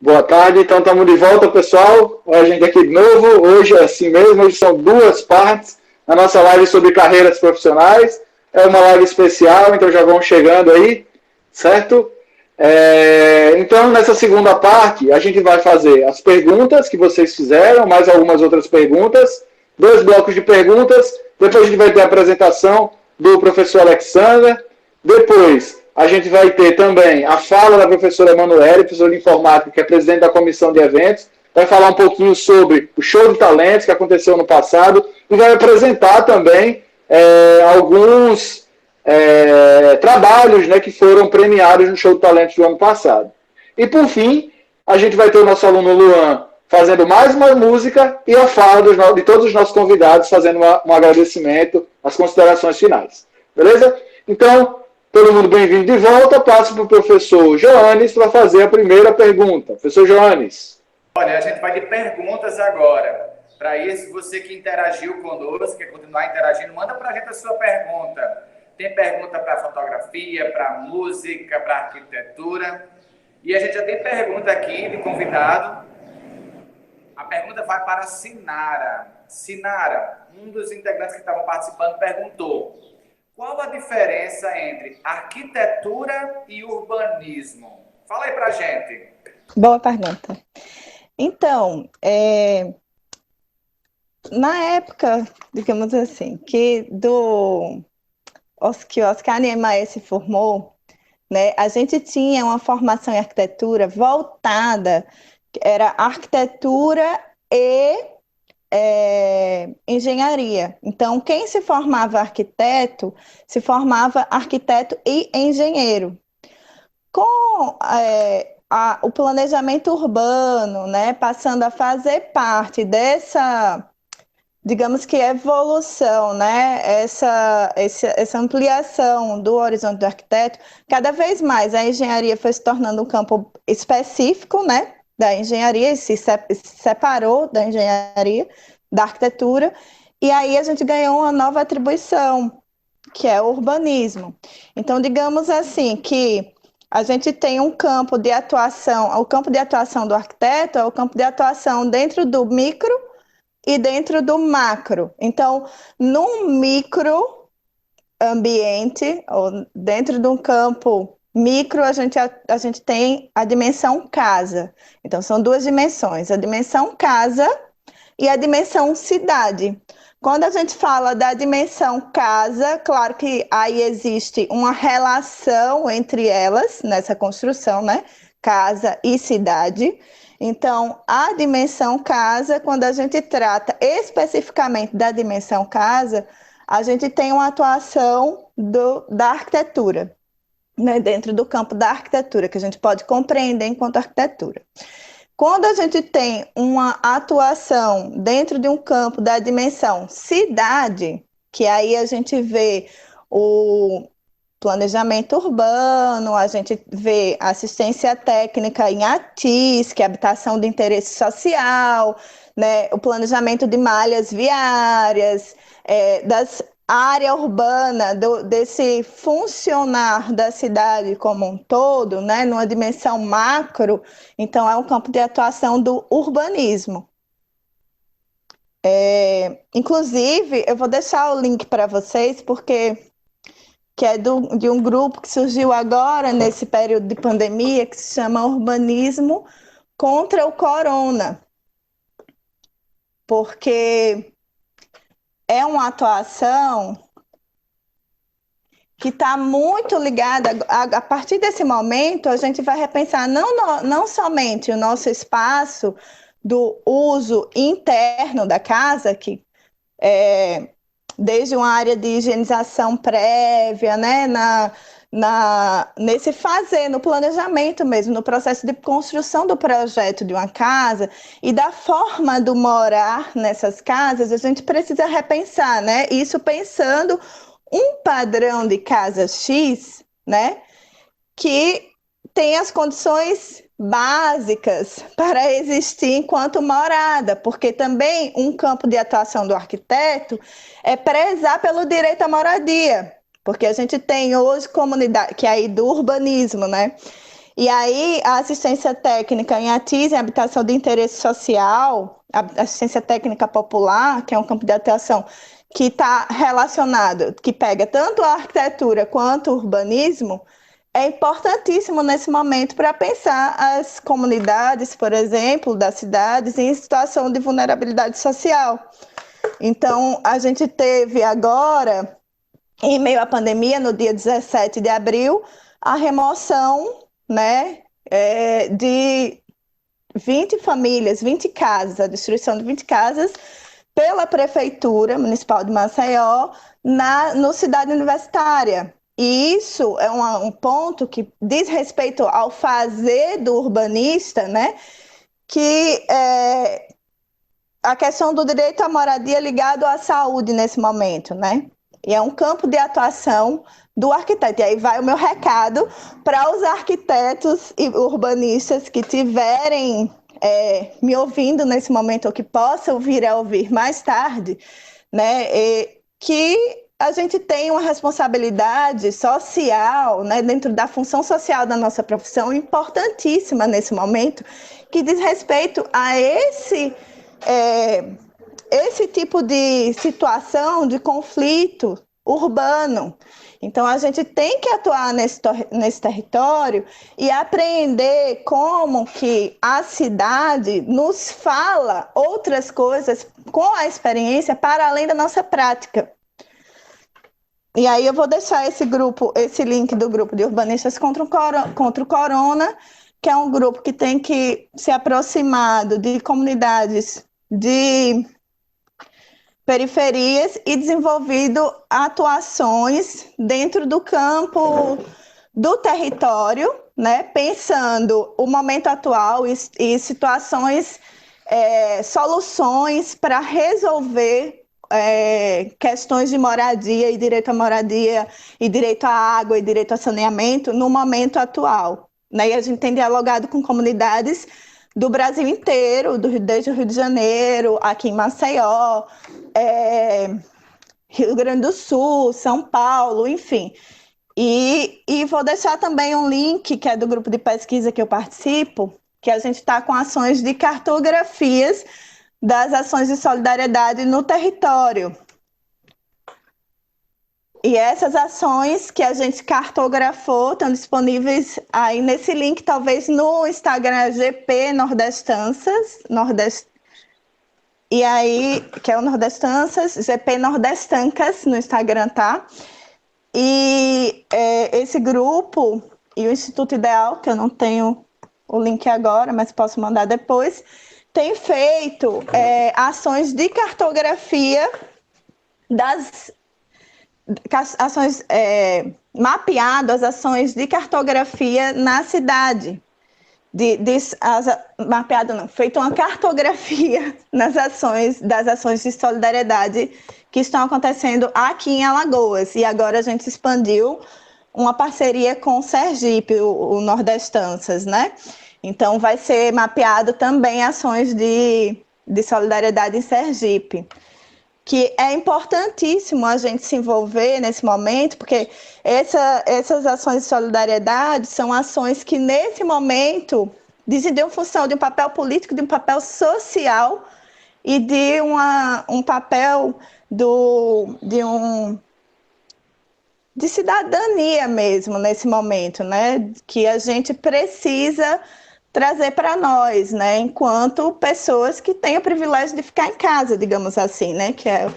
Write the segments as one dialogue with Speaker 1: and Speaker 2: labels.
Speaker 1: Boa tarde, então estamos de volta, pessoal. A gente aqui de novo. Hoje é assim mesmo, hoje são duas partes. A nossa live sobre carreiras profissionais. É uma live especial, então já vão chegando aí, certo? Então, nessa segunda parte, a gente vai fazer as perguntas que vocês fizeram, mais algumas outras perguntas, dois blocos de perguntas, depois a gente vai ter a apresentação do professor Alexander, depois a gente vai ter também a fala da professora Emanuele, professora de informática, que é presidente da comissão de eventos, vai falar um pouquinho sobre o show de talentos que aconteceu no passado e vai apresentar também alguns trabalhos, né, que foram premiados no show de talentos do ano passado. E por fim, a gente vai ter o nosso aluno Luan fazendo mais uma música e a fala de todos os nossos convidados fazendo um agradecimento, as considerações finais. Beleza? Então, todo mundo bem-vindo de volta. Passo para o professor Joanes para fazer a primeira pergunta. Professor Joanes.
Speaker 2: Olha, a gente vai de perguntas agora. Para isso, você que interagiu conosco, quer continuar interagindo, manda para a gente a sua pergunta. Tem pergunta para fotografia, para música, para arquitetura. E a gente já tem pergunta aqui de convidado. A pergunta vai para a Sinara. Sinara, um dos integrantes que estavam participando, perguntou: qual a diferença entre arquitetura e urbanismo? Fala aí para a gente.
Speaker 3: Boa pergunta. Então, na época, digamos assim, que o Oscar Niemeyer se formou, né, a gente tinha uma formação em arquitetura voltada, era arquitetura e engenharia. Então, quem se formava arquiteto e engenheiro. Com o planejamento urbano, né, passando a fazer parte dessa, digamos que evolução, né, essa ampliação do horizonte do arquiteto, cada vez mais a engenharia foi se tornando um campo específico, né, da engenharia, e se separou da engenharia, da arquitetura, e aí a gente ganhou uma nova atribuição, que é o urbanismo. Então, digamos assim, que a gente tem um campo de atuação, o campo de atuação do arquiteto é o campo de atuação dentro do micro e dentro do macro. Então, num micro ambiente, ou dentro de um campo micro, a gente tem a dimensão casa. Então, são duas dimensões, a dimensão casa e a dimensão cidade. Quando a gente fala da dimensão casa, claro que aí existe uma relação entre elas, nessa construção, né? Casa e cidade. Então, a dimensão casa, quando a gente trata especificamente da dimensão casa, a gente tem uma atuação da arquitetura, né? Dentro do campo da arquitetura, que a gente pode compreender enquanto arquitetura. Quando a gente tem uma atuação dentro de um campo da dimensão cidade, que aí a gente vê o planejamento urbano, a gente vê assistência técnica em ATIS, que é habitação de interesse social, né, o planejamento de malhas viárias, das área urbana, desse funcionar da cidade como um todo, né, numa dimensão macro, então é um campo de atuação do urbanismo. Inclusive, eu vou deixar o link para vocês, porque que é de um grupo que surgiu agora, nesse período de pandemia, que se chama Urbanismo contra o Corona. Porque é uma atuação que está muito ligada, a partir desse momento, a gente vai repensar não somente o nosso espaço do uso interno da casa, que desde uma área de higienização prévia, né, nesse fazer, no planejamento mesmo, no processo de construção do projeto de uma casa e da forma do morar nessas casas, a gente precisa repensar, né? Isso pensando um padrão de casa X, né, que tem as condições básicas para existir enquanto morada, porque também um campo de atuação do arquiteto é prezar pelo direito à moradia, porque a gente tem hoje comunidade, que é aí do urbanismo, né? E aí, a assistência técnica em ATIS, em habitação de interesse social, a assistência técnica popular, que é um campo de atuação que está relacionado, que pega tanto a arquitetura quanto o urbanismo, é importantíssimo nesse momento para pensar as comunidades, por exemplo, das cidades em situação de vulnerabilidade social. Então, a gente teve agora, em meio à pandemia, no dia 17 de abril, a remoção, né, de 20 famílias, 20 casas, a destruição de 20 casas pela Prefeitura Municipal de Maceió no Cidade Universitária. E isso é um ponto que diz respeito ao fazer do urbanista, né, que a questão do direito à moradia ligado à saúde nesse momento, né? E é um campo de atuação do arquiteto. E aí vai o meu recado para os arquitetos e urbanistas que tiverem me ouvindo nesse momento ou que possam vir a ouvir mais tarde, né? Que a gente tem uma responsabilidade social, né, dentro da função social da nossa profissão, importantíssima nesse momento, que diz respeito a esse tipo de situação de conflito urbano. Então, a gente tem que atuar nesse território e aprender como que a cidade nos fala outras coisas com a experiência para além da nossa prática. E aí eu vou deixar esse link do grupo de urbanistas contra o corona, que é um grupo que tem que se aproximar de comunidades de periferias e desenvolvido atuações dentro do campo do território, né, pensando o momento atual e situações, soluções para resolver questões de moradia e direito à moradia e direito à água e direito a saneamento no momento atual, né? E a gente tem dialogado com comunidades do Brasil inteiro, desde o Rio de Janeiro, aqui em Maceió, Rio Grande do Sul, São Paulo, enfim. E vou deixar também um link, que é do grupo de pesquisa que eu participo, que a gente está com ações de cartografias das ações de solidariedade no território. E essas ações que a gente cartografou estão disponíveis aí nesse link, talvez no Instagram GP Nordestanças, e aí, que é o Nordestanças, GP Nordestancas no Instagram, tá? E esse grupo e o Instituto Ideal, que eu não tenho o link agora, mas posso mandar depois, tem feito ações de cartografia mapeado as ações de cartografia na cidade. Mapeado não, feito uma cartografia das ações de solidariedade que estão acontecendo aqui em Alagoas. E agora a gente expandiu uma parceria com o Sergipe, o Nordestanças, né? Então vai ser mapeado também ações de solidariedade em Sergipe, que é importantíssimo a gente se envolver nesse momento, porque essas ações de solidariedade são ações que, nesse momento, decidem função de um papel político, de um papel social e de um papel de cidadania mesmo, nesse momento, né? Que a gente precisa trazer para nós, né, enquanto pessoas que têm o privilégio de ficar em casa, digamos assim, né, que é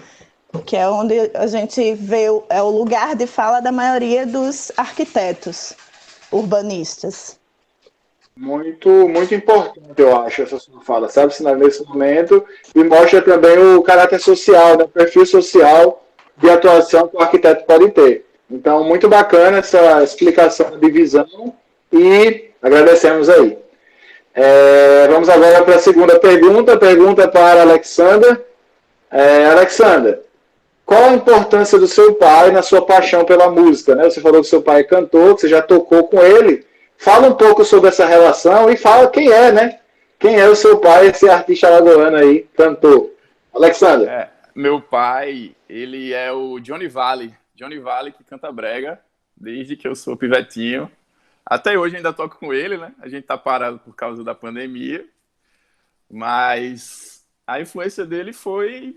Speaker 3: onde a gente vê o lugar de fala da maioria dos arquitetos urbanistas.
Speaker 1: Muito, muito importante, eu acho, essa sua fala, sabe, nesse momento, e mostra também o caráter social, né, o perfil social de atuação que o arquiteto pode ter. Então, muito bacana essa explicação de visão e agradecemos aí. Vamos agora para a segunda pergunta para a Alexandra. Alexandra, qual a importância do seu pai na sua paixão pela música? Né? Você falou que seu pai é cantor, que você já tocou com ele. Fala um pouco sobre essa relação e fala quem é, né? Quem é o seu pai, esse artista alagoano aí, cantor? Alexandra.
Speaker 4: Meu pai, ele é o Johnny Valley. Johnny Valley, que canta brega desde que eu sou pivetinho. Até hoje ainda toco com ele, né? A gente tá parado por causa da pandemia, mas a influência dele foi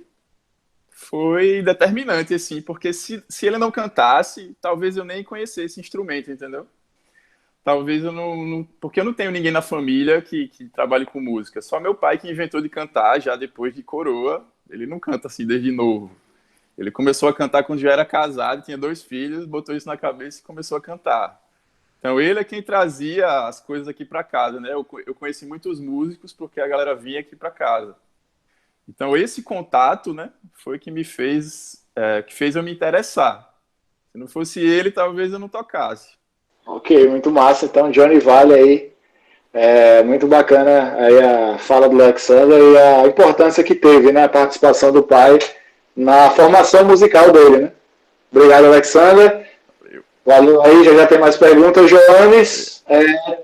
Speaker 4: determinante, assim, porque se ele não cantasse, talvez eu nem conhecesse esse instrumento, entendeu? Talvez eu porque eu não tenho ninguém na família que trabalhe com música. Só meu pai que inventou de cantar já depois de coroa. Ele não canta assim desde novo. Ele começou a cantar quando já era casado, tinha 2 filhos, botou isso na cabeça e começou a cantar. Então ele é quem trazia as coisas aqui para casa, né? Eu conheci muitos músicos porque a galera vinha aqui para casa. Então esse contato, né, foi que me fez, que fez eu me interessar. Se não fosse ele, talvez eu não tocasse.
Speaker 1: Ok, muito massa. Então, Johnny Vale aí, muito bacana aí a fala do Alexander e a importância que teve, né, a participação do pai na formação musical dele, né? Obrigado, Alexander. Valeu aí, já tem mais perguntas, Joanes.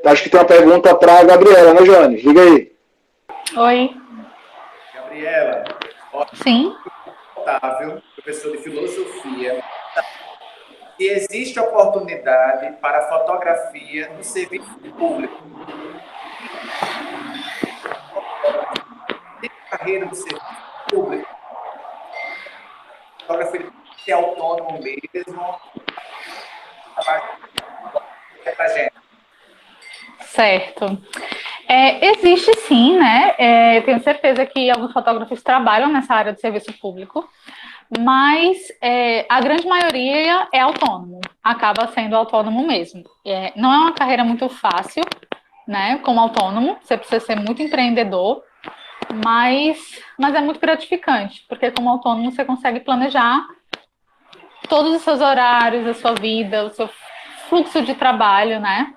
Speaker 1: Acho que tem uma pergunta para a Gabriela, né, Joanes? Diga aí.
Speaker 5: Oi.
Speaker 2: Gabriela.
Speaker 5: Sim.
Speaker 2: Otávio, professor de filosofia. Se existe oportunidade para fotografia no serviço público. Tem carreira no serviço público. Fotografia tem que ser autônomo mesmo. É pra gente.
Speaker 5: Certo. Existe sim, né? Tenho certeza que alguns fotógrafos trabalham nessa área do serviço público, mas a grande maioria é autônomo, acaba sendo autônomo mesmo. Não é uma carreira muito fácil, né? Como autônomo, você precisa ser muito empreendedor, mas é muito gratificante, porque como autônomo você consegue planejar todos os seus horários, a sua vida, o seu fluxo de trabalho, né?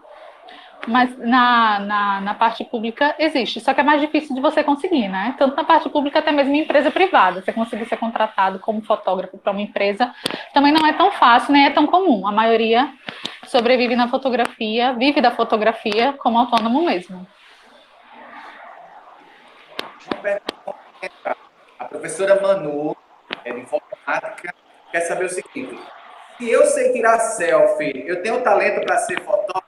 Speaker 5: Mas na parte pública existe, só que é mais difícil de você conseguir, né? Tanto na parte pública, até mesmo em empresa privada. Você conseguir ser contratado como fotógrafo para uma empresa também não é tão fácil, nem é tão comum. A maioria sobrevive na fotografia, vive da fotografia como autônomo mesmo.
Speaker 2: Uma pergunta. A professora Manu, de informática, quer saber o seguinte: se eu sei tirar selfie, eu tenho talento para ser fotógrafo?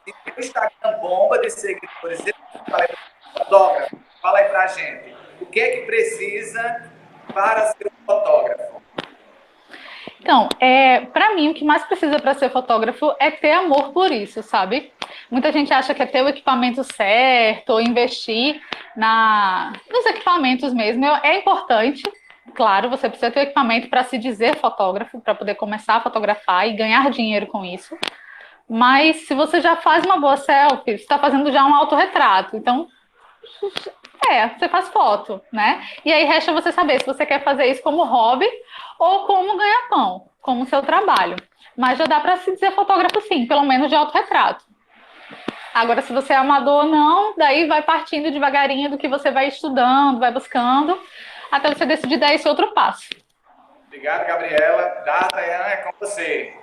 Speaker 2: Se meu Instagram bomba de seguidores, eu tenho talento para ser fotógrafo? Fala aí pra gente. O que é que precisa para ser um fotógrafo?
Speaker 5: Então, para mim, o que mais precisa para ser fotógrafo é ter amor por isso, sabe? Muita gente acha que é ter o equipamento certo, ou investir nos equipamentos mesmo. É importante, claro, você precisa ter o equipamento para se dizer fotógrafo, para poder começar a fotografar e ganhar dinheiro com isso. Mas se você já faz uma boa selfie, você está fazendo já um autorretrato. Então, você faz foto, né? E aí resta você saber se você quer fazer isso como hobby ou como ganha-pão, como seu trabalho. Mas já dá para se dizer fotógrafo sim, pelo menos de autorretrato. Agora, se você é amador ou não, daí vai partindo devagarinho do que você vai estudando, vai buscando, até você decidir dar esse outro passo.
Speaker 2: Obrigado, Gabriela. Datayan, é com você.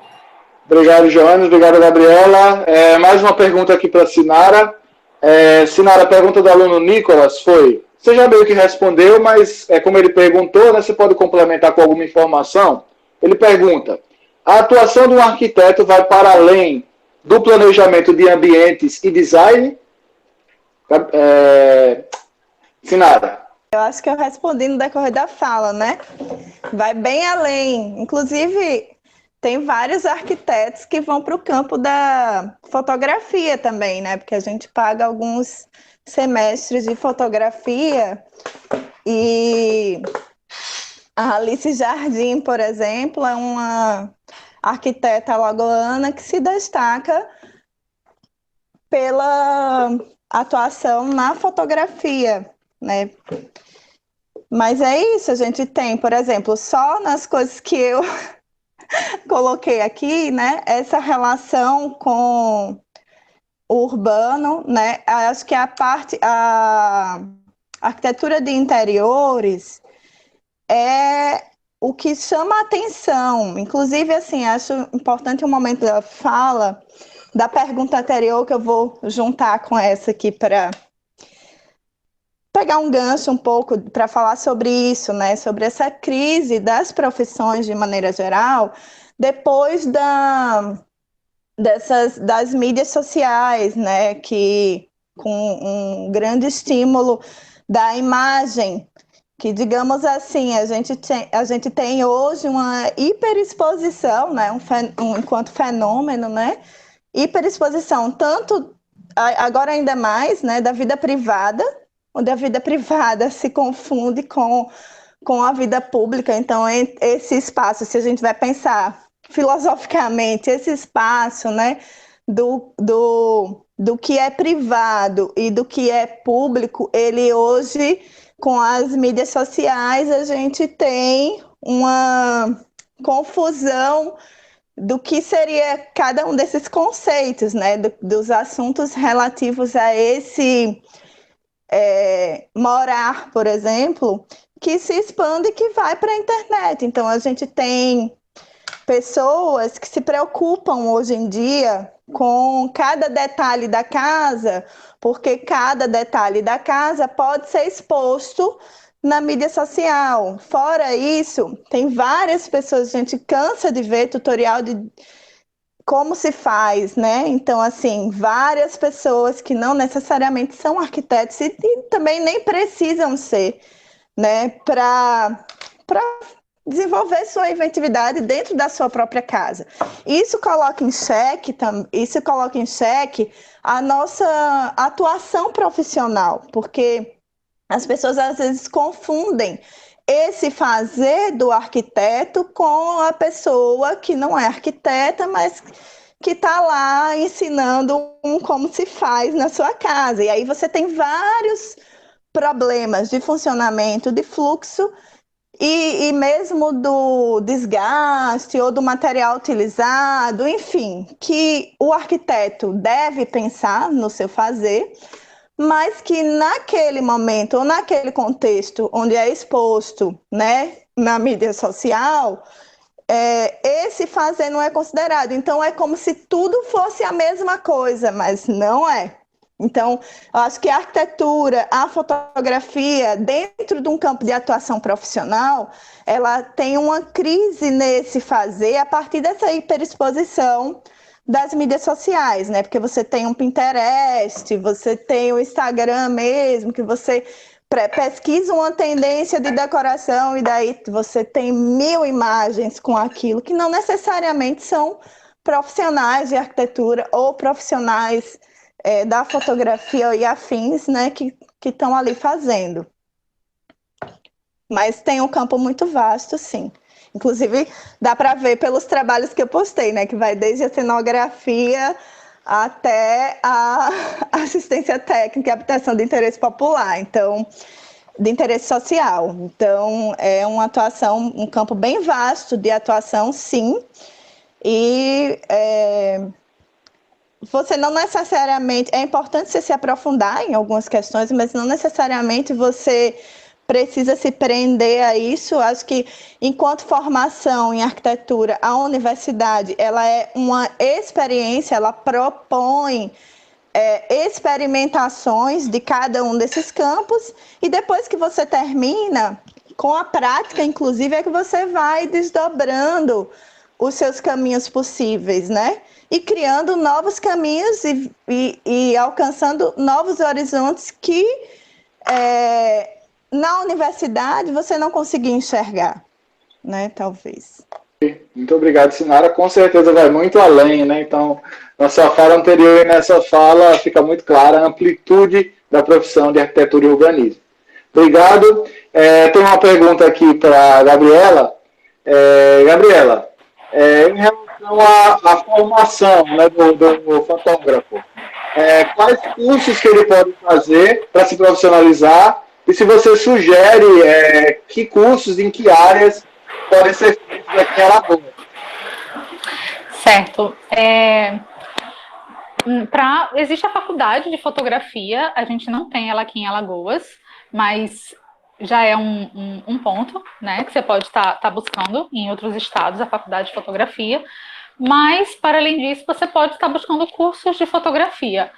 Speaker 1: Obrigado, Joanes. Obrigado, Gabriela. Mais uma pergunta aqui para a Sinara. Sinara, a pergunta do aluno Nicolas foi: você já meio que respondeu, mas como ele perguntou, né, você pode complementar com alguma informação. Ele pergunta: a atuação de um arquiteto vai para além do planejamento de ambientes e design? Sinara.
Speaker 3: Eu acho que eu respondi no decorrer da fala, né? Vai bem além. Inclusive, tem vários arquitetos que vão para o campo da fotografia também, né? Porque a gente paga alguns semestres de fotografia e a Alice Jardim, por exemplo, é uma arquiteta alagoana que se destaca pela atuação na fotografia, né? Mas é isso, a gente tem, por exemplo, só nas coisas que eu coloquei aqui, né, essa relação com o urbano, né, acho que a arquitetura de interiores é o que chama a atenção, inclusive, assim, acho importante o momento da fala, da pergunta anterior, que eu vou juntar com essa aqui para pegar um gancho um pouco para falar sobre isso, né? Sobre essa crise das profissões de maneira geral, depois da das mídias sociais, né, que com um grande estímulo da imagem, que, digamos assim, a gente tem hoje uma hiperexposição, né, enquanto fenômeno, né, hiperexposição, tanto, agora ainda mais, né, da vida privada, onde a vida privada se confunde com a vida pública. Então, esse espaço, se a gente vai pensar filosoficamente, esse espaço, né, do que é privado e do que é público, ele hoje, com as mídias sociais, a gente tem uma confusão do que seria cada um desses conceitos, né, dos assuntos relativos a esse morar, por exemplo, que se expande e que vai para a internet. Então, a gente tem pessoas que se preocupam hoje em dia com cada detalhe da casa, porque cada detalhe da casa pode ser exposto na mídia social. Fora isso, tem várias pessoas, a gente cansa de ver tutorial de como se faz, né? Então, assim, várias pessoas que não necessariamente são arquitetos e também nem precisam ser, né? Para desenvolver sua inventividade dentro da sua própria casa. Isso coloca em xeque a nossa atuação profissional, porque as pessoas às vezes confundem esse fazer do arquiteto com a pessoa que não é arquiteta, mas que está lá ensinando como se faz na sua casa. E aí você tem vários problemas de funcionamento, de fluxo, e mesmo do desgaste ou do material utilizado, enfim, que o arquiteto deve pensar no seu fazer, mas que naquele momento ou naquele contexto onde é exposto, né, na mídia social, esse fazer não é considerado. Então, é como se tudo fosse a mesma coisa, mas não é. Então, eu acho que a arquitetura, a fotografia, dentro de um campo de atuação profissional, ela tem uma crise nesse fazer a partir dessa hiperexposição das mídias sociais, né? Porque você tem um Pinterest, você tem o Instagram mesmo, que você pesquisa uma tendência de decoração e daí você tem 1000 imagens com aquilo, que não necessariamente são profissionais de arquitetura ou profissionais da fotografia e afins, né, que estão ali fazendo. Mas tem um campo muito vasto, sim. Inclusive, dá para ver pelos trabalhos que eu postei, né, que vai desde a cenografia até a assistência técnica e habitação de interesse popular, então, de interesse social. Então, é uma atuação, um campo bem vasto de atuação, sim, e você não necessariamente, é importante você se aprofundar em algumas questões, mas não necessariamente você precisa se prender a isso. Acho que, enquanto formação em arquitetura, a universidade, ela é uma experiência, ela propõe experimentações de cada um desses campos, e depois que você termina, com a prática, inclusive, é que você vai desdobrando os seus caminhos possíveis, né? E criando novos caminhos e alcançando novos horizontes que na universidade você não conseguia enxergar, né? Talvez.
Speaker 1: Muito obrigado, Sinara. Com certeza vai muito além, né? Então, na sua fala anterior e nessa fala fica muito clara a amplitude da profissão de arquitetura e urbanismo. Obrigado. Tem uma pergunta aqui para a Gabriela. Gabriela, em relação à formação, né, do fotógrafo, quais cursos que ele pode fazer para se profissionalizar, e se você sugere que cursos, em que áreas podem ser feitos aqui em Alagoas?
Speaker 5: Certo. Existe a faculdade de fotografia, a gente não tem ela aqui em Alagoas, mas já é um ponto, né, que você pode estar buscando em outros estados, a faculdade de fotografia, mas, para além disso, você pode estar buscando cursos de fotografia.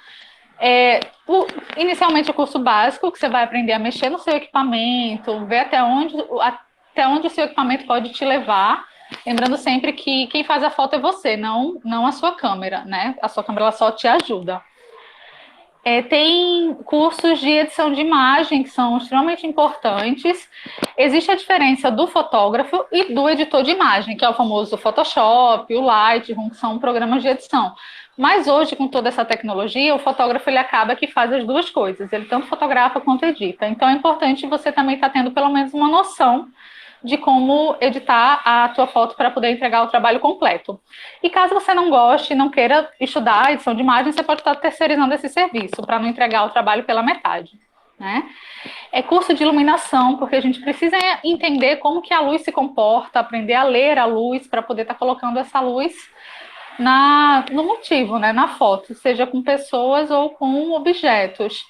Speaker 5: Inicialmente o curso básico, que você vai aprender a mexer no seu equipamento, ver até onde o seu equipamento pode te levar, Lembrando sempre que quem faz a foto é você, não a sua câmera, né? A sua câmera ela só te ajuda. Tem cursos de edição de imagem que são extremamente importantes. Existe a diferença do fotógrafo e do editor de imagem, que é o famoso Photoshop, o Lightroom, que são programas de edição. Mas hoje, com toda essa tecnologia, o fotógrafo ele acaba que faz as duas coisas. Ele tanto fotografa quanto edita. Então, é importante você também estar tendo pelo menos uma noção de como editar a tua foto para poder entregar o trabalho completo. E caso você não goste, não queira estudar edição de imagem, você pode estar terceirizando esse serviço para não entregar o trabalho pela metade, né? É curso de iluminação, porque a gente precisa entender como que a luz se comporta, aprender a ler a luz para poder estar colocando essa luz no motivo, né, na foto, seja com pessoas ou com objetos.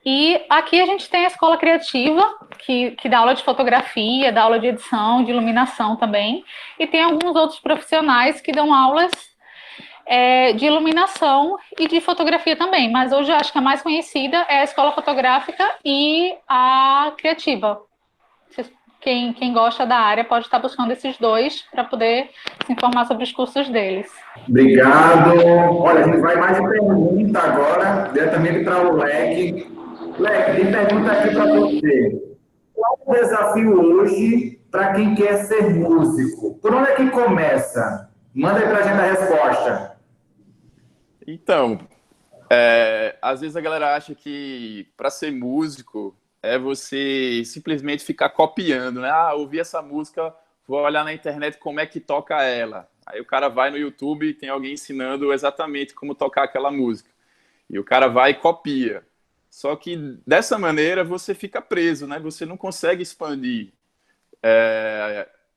Speaker 5: E aqui a gente tem a escola criativa, que dá aula de fotografia, dá aula de edição, de iluminação também, e tem alguns outros profissionais que dão aulas de iluminação e de fotografia também, mas hoje eu acho que a mais conhecida é a escola fotográfica e a criativa. Quem gosta da área pode estar buscando esses dois para poder se informar sobre os cursos deles.
Speaker 6: Obrigado. Olha, a gente vai mais de pergunta agora, diretamente para o Leque. Leque, tem pergunta aqui para você. Qual o desafio hoje para quem quer ser músico? Por onde é que começa? Manda aí para a gente a resposta.
Speaker 4: Então, às vezes a galera acha que para ser músico é você simplesmente ficar copiando, né? Ouvi essa música, vou olhar na internet como é que toca ela. Aí o cara vai no YouTube e tem alguém ensinando exatamente como tocar aquela música. E o cara vai e copia. Só que dessa maneira você fica preso, né? Você não consegue expandir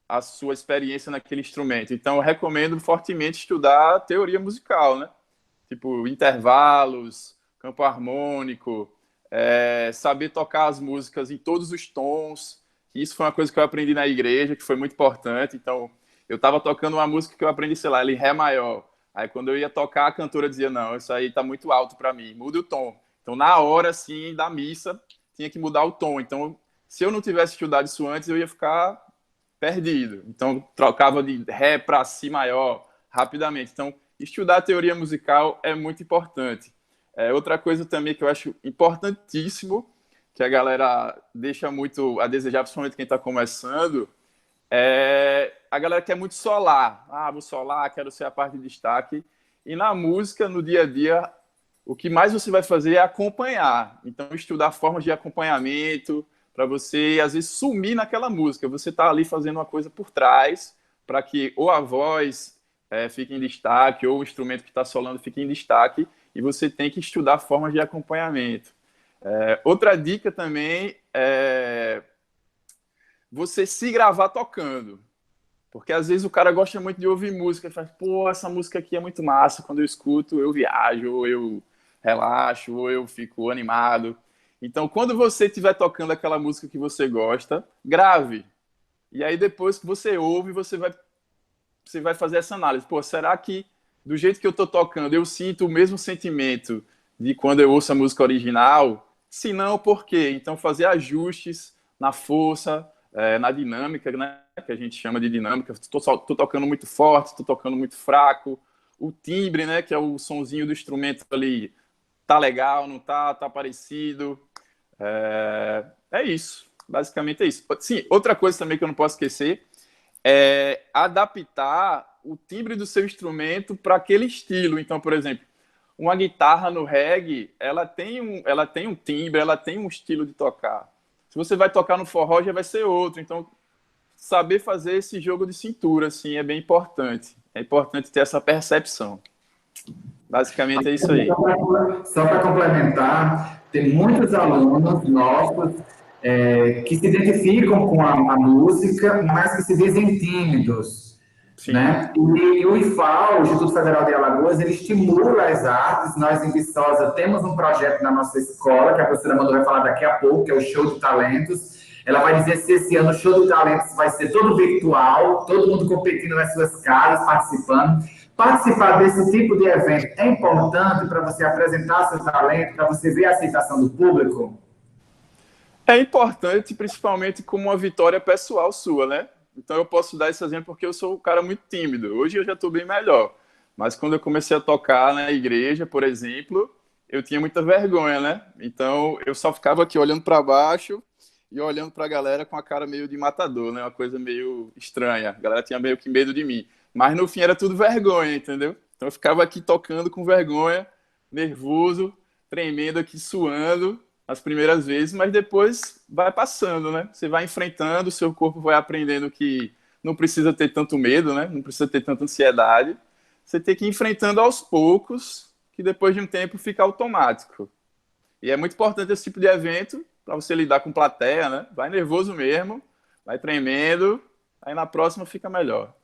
Speaker 4: a sua experiência naquele instrumento. Então eu recomendo fortemente estudar teoria musical, né? Tipo intervalos, campo harmônico, saber tocar as músicas em todos os tons. Isso foi uma coisa que eu aprendi na igreja, que foi muito importante. Então eu estava tocando uma música que eu aprendi, sei lá, em Ré maior. Aí quando eu ia tocar, a cantora dizia, não, isso aí tá muito alto para mim, muda o tom. Então, na hora, assim, da missa, tinha que mudar o tom. Então, se eu não tivesse estudado isso antes, eu ia ficar perdido. Então, trocava de Ré para Si maior, rapidamente. Então, estudar a teoria musical é muito importante. Outra coisa também que eu acho importantíssimo, que a galera deixa muito a desejar, principalmente quem está começando, a galera quer muito solar. Vou solar, quero ser a parte de destaque. E na música, no dia a dia, o que mais você vai fazer é acompanhar. Então, estudar formas de acompanhamento para você, às vezes, sumir naquela música. Você está ali fazendo uma coisa por trás para que ou a voz fique em destaque ou o instrumento que está solando fique em destaque e você tem que estudar formas de acompanhamento. Outra dica também é você se gravar tocando. Porque às vezes o cara gosta muito de ouvir música e faz, pô, essa música aqui é muito massa. Quando eu escuto, eu viajo, ou eu relaxo, ou eu fico animado. Então, quando você estiver tocando aquela música que você gosta, grave. E aí, depois que você ouve, você vai fazer essa análise. Pô, será que, do jeito que eu estou tocando, eu sinto o mesmo sentimento de quando eu ouço a música original? Se não, por quê? Então, fazer ajustes na força, na dinâmica, né? Que a gente chama de dinâmica. Estou tocando muito forte, estou tocando muito fraco. O timbre, né? Que é o sonzinho do instrumento ali. Tá legal, não tá? Tá parecido. É isso. Basicamente é isso. Sim, outra coisa também que eu não posso esquecer é adaptar o timbre do seu instrumento para aquele estilo. Então, por exemplo, uma guitarra no reggae, ela tem um timbre, ela tem um estilo de tocar. Se você vai tocar no forró, já vai ser outro. Então, saber fazer esse jogo de cintura, assim, é bem importante. É importante ter essa percepção. Basicamente é isso aí.
Speaker 6: Só para complementar, tem muitos alunos nossos que se identificam com a música, mas que se dizem tímidos. Né? E o IFAL, o Instituto Federal de Alagoas, ele estimula as artes. Nós, em Viçosa, temos um projeto na nossa escola, que a professora Amanda vai falar daqui a pouco, que é o Show de Talentos. Ela vai dizer se esse ano o Show de Talentos vai ser todo virtual, todo mundo competindo nas suas casas, participando. Participar desse tipo de evento é importante para você apresentar seu talento, para você ver a aceitação do público?
Speaker 4: É importante, principalmente como uma vitória pessoal sua, né? Então eu posso dar esse exemplo porque eu sou um cara muito tímido. Hoje eu já estou bem melhor. Mas quando eu comecei a tocar na igreja, por exemplo, eu tinha muita vergonha, né? Então eu só ficava aqui olhando para baixo e olhando para a galera com a cara meio de matador, né? Uma coisa meio estranha. A galera tinha meio que medo de mim. Mas no fim era tudo vergonha, entendeu? Então eu ficava aqui tocando com vergonha, nervoso, tremendo aqui, suando as primeiras vezes, mas depois vai passando, né? Você vai enfrentando, o seu corpo vai aprendendo que não precisa ter tanto medo, né? Não precisa ter tanta ansiedade. Você tem que ir enfrentando aos poucos, que depois de um tempo fica automático. E é muito importante esse tipo de evento para você lidar com plateia, né? Vai nervoso mesmo, vai tremendo, aí na próxima fica melhor.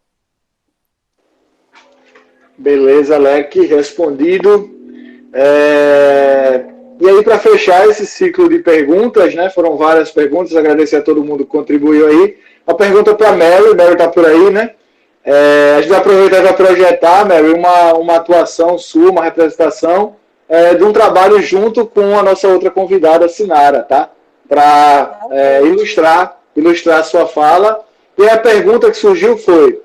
Speaker 1: Beleza, Alec, respondido. E aí, para fechar esse ciclo de perguntas, né? Foram várias perguntas, agradecer a todo mundo que contribuiu aí. Uma pergunta para a Mary está por aí, né? A gente vai aproveitar para projetar, Mary, uma atuação sua, uma representação de um trabalho junto com a nossa outra convidada, Sinara, tá? Para ilustrar a sua fala. E a pergunta que surgiu foi: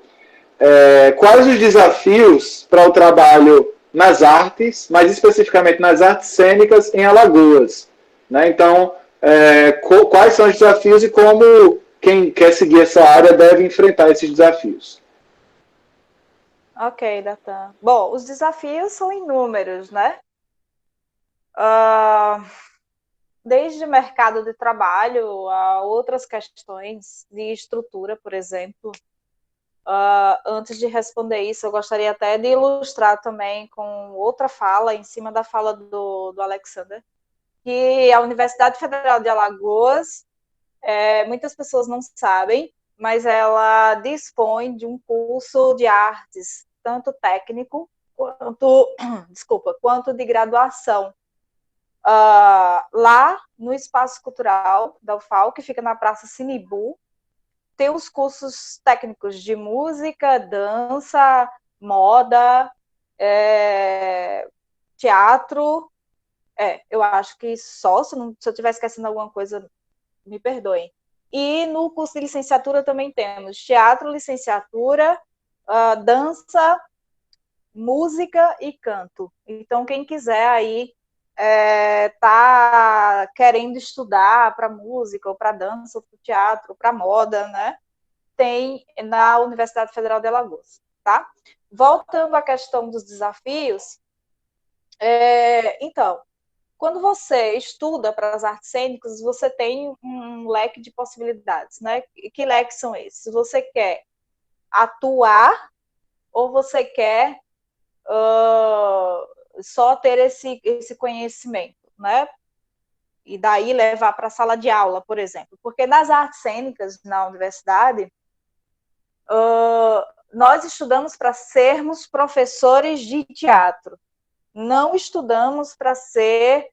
Speaker 1: quais os desafios para o trabalho nas artes, mais especificamente nas artes cênicas em Alagoas, né? Então, quais são os desafios e como quem quer seguir essa área deve enfrentar esses desafios?
Speaker 7: Ok, Natan. Bom, os desafios são inúmeros, né? Desde mercado de trabalho a outras questões de estrutura, por exemplo. Antes de responder isso, eu gostaria até de ilustrar também com outra fala, em cima da fala do Alexander, que a Universidade Federal de Alagoas, muitas pessoas não sabem, mas ela dispõe de um curso de artes, tanto técnico quanto de graduação. Lá no Espaço Cultural da UFAL, que fica na Praça Sinibu, tem os cursos técnicos de música, dança, moda, teatro. Eu acho que só, se eu estiver esquecendo alguma coisa, me perdoem. E no curso de licenciatura também temos teatro, licenciatura, dança, música e canto. Então, quem quiser aí tá querendo estudar para música, ou para dança, ou para teatro, ou para moda, né? Tem na Universidade Federal de Alagoas, tá? Voltando à questão dos desafios, então, quando você estuda para as artes cênicas, você tem um leque de possibilidades, né? Que leques são esses? Você quer atuar ou você quer só ter esse conhecimento, né? E daí levar para a sala de aula, por exemplo. Porque nas artes cênicas, na universidade, nós estudamos para sermos professores de teatro. Não estudamos para ser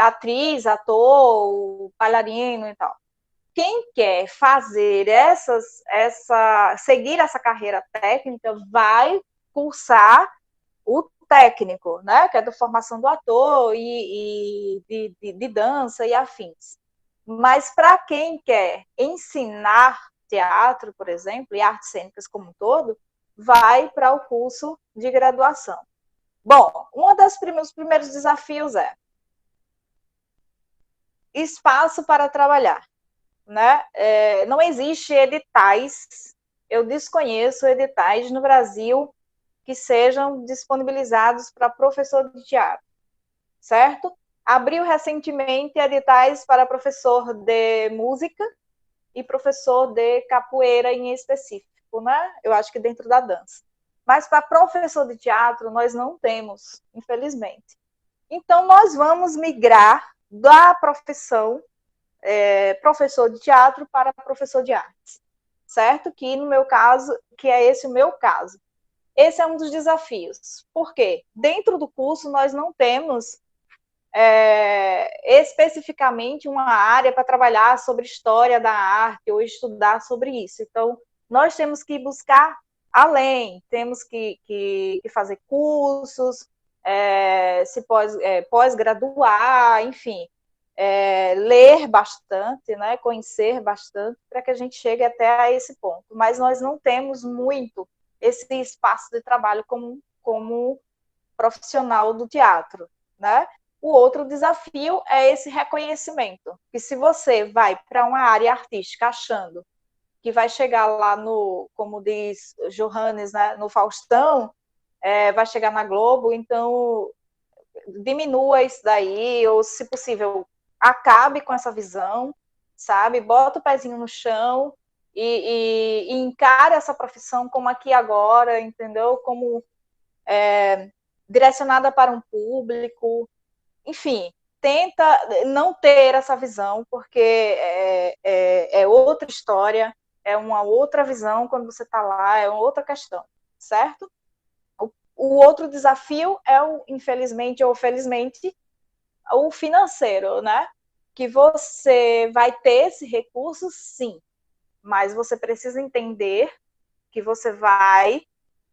Speaker 7: atriz, ator, bailarino e tal. Quem quer fazer seguir essa carreira técnica vai cursar o técnico, né? Que é da formação do ator e de dança e afins. Mas para quem quer ensinar teatro, por exemplo, e artes cênicas como um todo, vai para o curso de graduação. Bom, os primeiros desafios é espaço para trabalhar, né? Não existe editais, eu desconheço editais no Brasil que sejam disponibilizados para professor de teatro, certo? Abriu recentemente editais para professor de música e professor de capoeira em específico, né? Eu acho que dentro da dança. Mas para professor de teatro nós não temos, infelizmente. Então nós vamos migrar da profissão professor de teatro para professor de artes, certo? Que no meu caso, que é esse o meu caso. Esse é um dos desafios. Por quê? Dentro do curso nós não temos especificamente uma área para trabalhar sobre história da arte ou estudar sobre isso. Então, nós temos que buscar além, temos que fazer cursos, se pós-graduar, enfim. ler bastante, né, conhecer bastante, para que a gente chegue até a esse ponto. Mas nós não temos muito esse espaço de trabalho como profissional do teatro, né? O outro desafio é esse reconhecimento, que se você vai para uma área artística achando que vai chegar lá no, como diz Johannes, né, no Faustão, vai chegar na Globo, então diminua isso daí, ou se possível, acabe com essa visão, sabe? Bota o pezinho no chão e encare essa profissão como aqui e agora, entendeu? Como direcionada para um público, enfim, tenta não ter essa visão, porque é outra história, é uma outra visão quando você está lá, é uma outra questão, certo? O outro desafio é, infelizmente ou felizmente, o financeiro, né? Que você vai ter esse recurso, sim, mas você precisa entender que você vai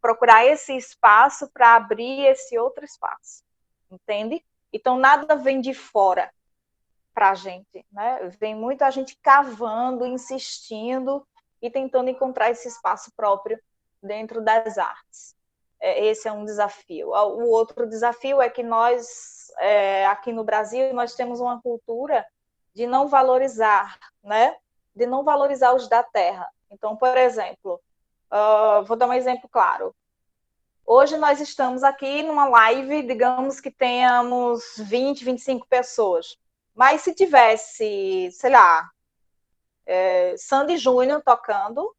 Speaker 7: procurar esse espaço para abrir esse outro espaço, entende? Então, nada vem de fora para a gente, né? Vem muito a gente cavando, insistindo e tentando encontrar esse espaço próprio dentro das artes. Esse é um desafio. O outro desafio é que nós, aqui no Brasil, nós temos uma cultura de não valorizar, né? De não valorizar os da terra. Então, por exemplo, vou dar um exemplo claro. Hoje nós estamos aqui numa live, digamos que tenhamos 20, 25 pessoas. Mas se tivesse, sei lá, Sandy Júnior tocando,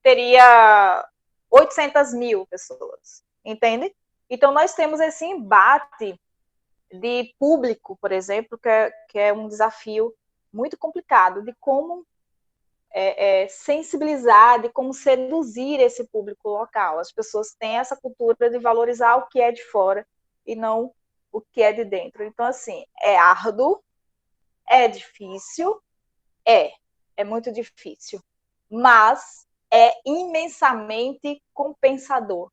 Speaker 7: teria 800 mil pessoas, entende? Então nós temos esse embate de público, por exemplo, que é um desafio muito complicado, de como sensibilizar, de como seduzir esse público local. As pessoas têm essa cultura de valorizar o que é de fora e não o que é de dentro. Então, assim, é árduo, é difícil, é muito difícil, mas é imensamente compensador,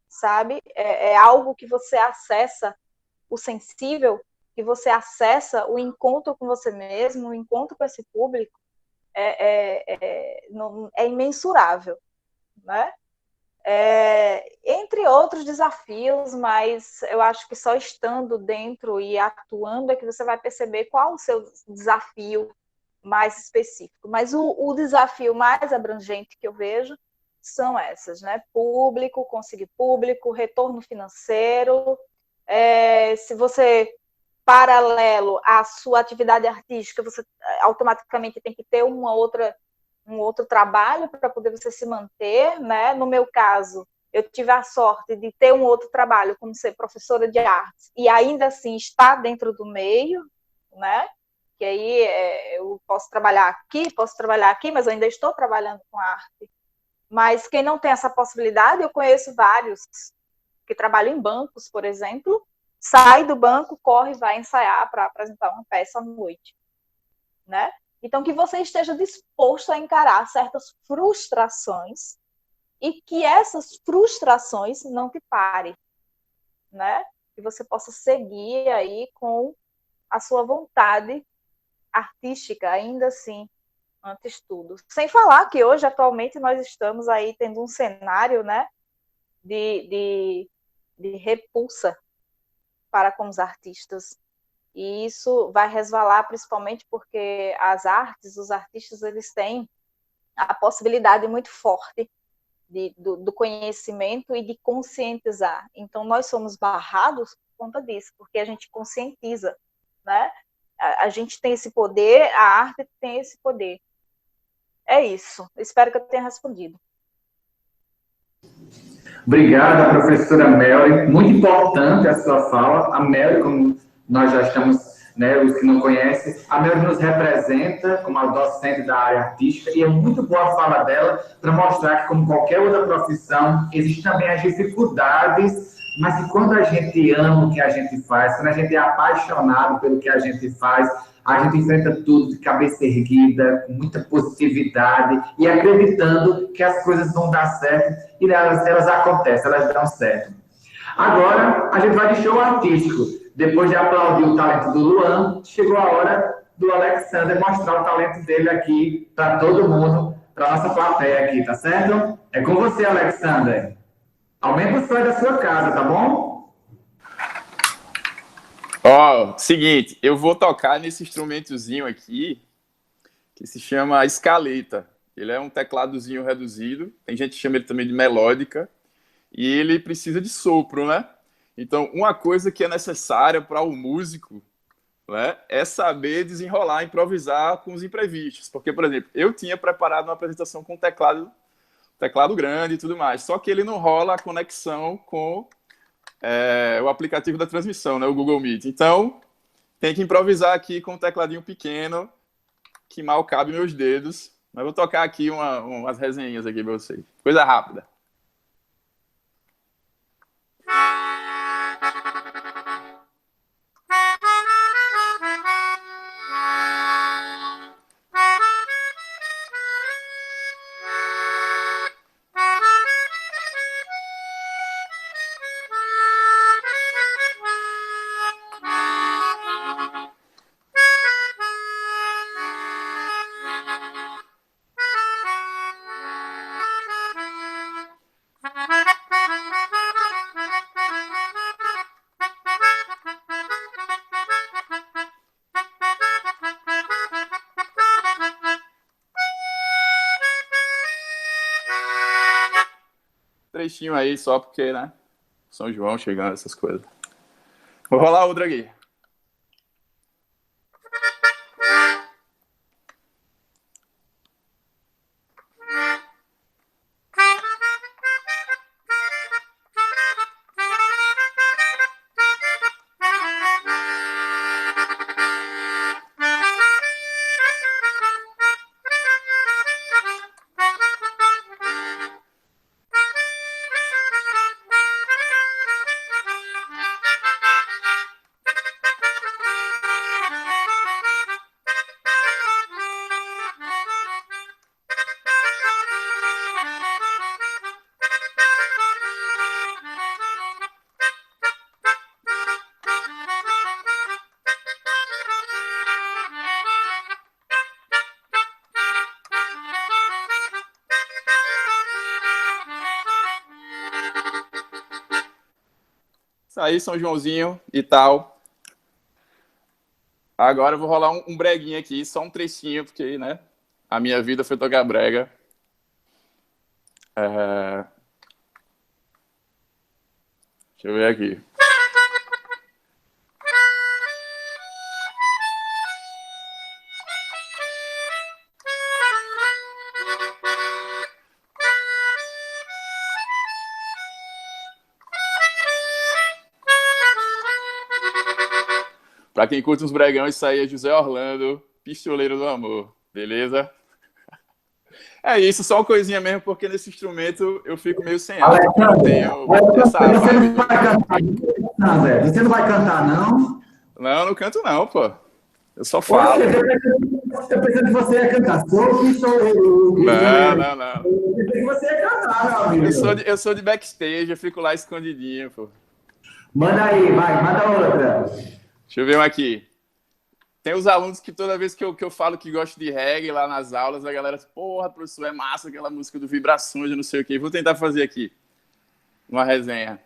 Speaker 7: sabe? É algo que você acessa o sensível, que você acessa o encontro com você mesmo, o encontro com esse público, é imensurável, né? Entre outros desafios, mas eu acho que só estando dentro e atuando é que você vai perceber qual o seu desafio mais específico. Mas o desafio mais abrangente que eu vejo são essas, né? Público, conseguir público, retorno financeiro. Se você, paralelo à sua atividade artística, você automaticamente tem que ter um outro trabalho para poder você se manter, né? No meu caso, eu tive a sorte de ter um outro trabalho, como ser professora de artes, e ainda assim estar dentro do meio, né? Que aí eu posso trabalhar aqui, mas eu ainda estou trabalhando com arte. Mas quem não tem essa possibilidade, eu conheço vários que trabalham em bancos, por exemplo, sai do banco, corre, vai ensaiar para apresentar uma peça à noite, né? Então, que você esteja disposto a encarar certas frustrações e que essas frustrações não te parem, né? Que você possa seguir aí com a sua vontade artística, ainda assim, antes tudo. Sem falar que hoje, atualmente, nós estamos aí tendo um cenário, né, de repulsa para com os artistas. E isso vai resvalar principalmente porque os artistas, eles têm a possibilidade muito forte do conhecimento e de conscientizar. Então, nós somos barrados por conta disso, porque a gente conscientiza, né? A gente tem esse poder, a arte tem esse poder. É isso. Espero que eu tenha respondido.
Speaker 6: Obrigada, professora Melly. Muito importante a sua fala. A Melly, como nós já estamos, né, os que não conhecem, a Melly nos representa como a docente da área artística e é muito boa a fala dela para mostrar que, como qualquer outra profissão, existem também as dificuldades, mas que quando a gente ama o que a gente faz, quando a gente é apaixonado pelo que a gente faz, a gente enfrenta tudo de cabeça erguida, com muita positividade e acreditando que as coisas vão dar certo e elas acontecem, elas dão certo. Agora, a gente vai de show artístico. depois de aplaudir o talento do Luan, chegou a hora do Alexander mostrar o talento dele aqui para todo mundo, para nossa plateia aqui, tá certo? É com você, Alexander. Aumenta o som da sua casa, tá bom?
Speaker 4: Ó, seguinte, eu vou tocar nesse instrumentozinho aqui, que se chama escaleta. Ele é um tecladozinho reduzido, tem gente que chama ele também de melódica, e ele precisa de sopro, né? Então, uma coisa que é necessária para o músico, né, é saber desenrolar, improvisar com os imprevistos. Porque, por exemplo, eu tinha preparado uma apresentação com teclado grande e tudo mais, só que ele não rola a conexão com o aplicativo da transmissão, né, o Google Meet. Então, tem que improvisar aqui com um tecladinho pequeno, que mal cabe meus dedos. Mas vou tocar aqui umas resenhinhas aqui para vocês. Coisa rápida. Trechinho aí só porque, né? São João chegando, essas coisas. Vou rolar outra aqui. Isso aí, São Joãozinho e tal. Agora eu vou rolar um breguinho aqui, só um trechinho, porque, né? A minha vida foi tocar brega. Deixa eu ver aqui. Pra quem curte uns bregão, isso aí é José Orlando, Pistoleiro do Amor. Beleza? É isso, só uma coisinha mesmo, porque nesse instrumento eu fico meio sem ar. Eu não tenho essa vibe do...
Speaker 6: Você não vai cantar, não?
Speaker 4: Não, não canto não, pô. Eu só falo.
Speaker 6: Eu pensei que você ia cantar. Sou que sou eu.
Speaker 4: Não.
Speaker 6: Eu pensei que você ia cantar, meu amigo.
Speaker 4: Eu sou de backstage, eu fico lá escondidinho, pô.
Speaker 6: Manda aí, vai, manda outra.
Speaker 4: Deixa eu ver uma aqui. Tem os alunos que toda vez que eu falo que gosto de reggae lá nas aulas, a galera diz, porra, professor, é massa aquela música do Vibrações, eu não sei o quê. Vou tentar fazer aqui uma resenha.